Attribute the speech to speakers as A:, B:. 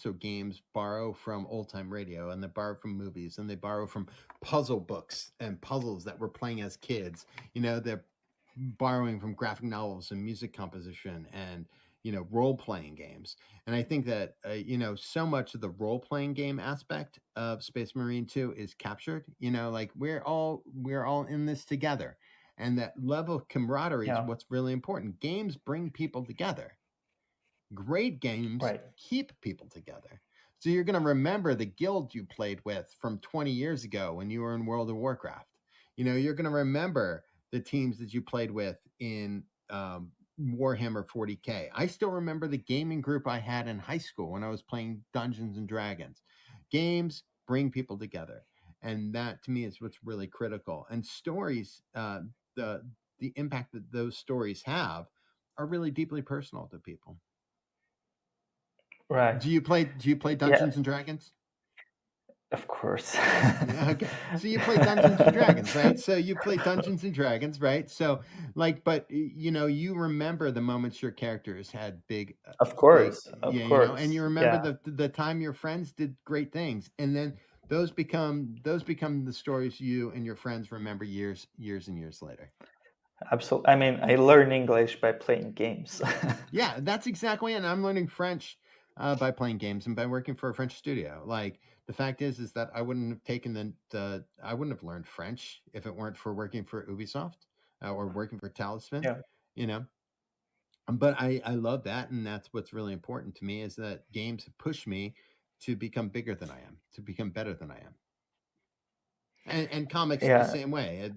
A: So games borrow from old time radio, and they borrow from movies, and they borrow from puzzle books and puzzles that we're playing as kids. They're borrowing from graphic novels and music composition and role playing games. And I think that so much of the role playing game aspect of Space Marine 2 is captured. Like we're all in this together, and that level of camaraderie is
B: Yeah.
A: what's really important. Games bring people together. Great games
B: Right.
A: keep people together. So you're going to remember the guild you played with from 20 years ago when you were in World of Warcraft. You're going to remember the teams that you played with in Warhammer 40K. I still remember the gaming group I had in high school when I was playing Dungeons and Dragons. Games bring people together, and that to me is what's really critical. And stories, the impact that those stories have, are really deeply personal to people.
B: Right.
A: Do you play
B: Yeah.
A: Dungeons and Dragons?
B: Of course.
A: Yeah, okay. So you play Dungeons and Dragons, right? So you play Dungeons and Dragons, right? So but you remember the moments your characters had
B: Of
A: big,
B: course. Of
A: yeah, and you
B: course.
A: remember
B: Yeah.
A: the time your friends did great things, and then those become the stories you and your friends remember years and years later.
B: Absolutely. I mean, I learn English by playing games.
A: Yeah, that's exactly it. And I'm learning French by playing games and by working for a French studio. Like the fact is that I wouldn't have taken I wouldn't have learned French if it weren't for working for Ubisoft or working for Talisman.
B: Yeah.
A: You know, but I love that, and that's what's really important to me is that games have pushed me to become bigger than I am, to become better than I am, and comics the
B: Yeah.
A: same way.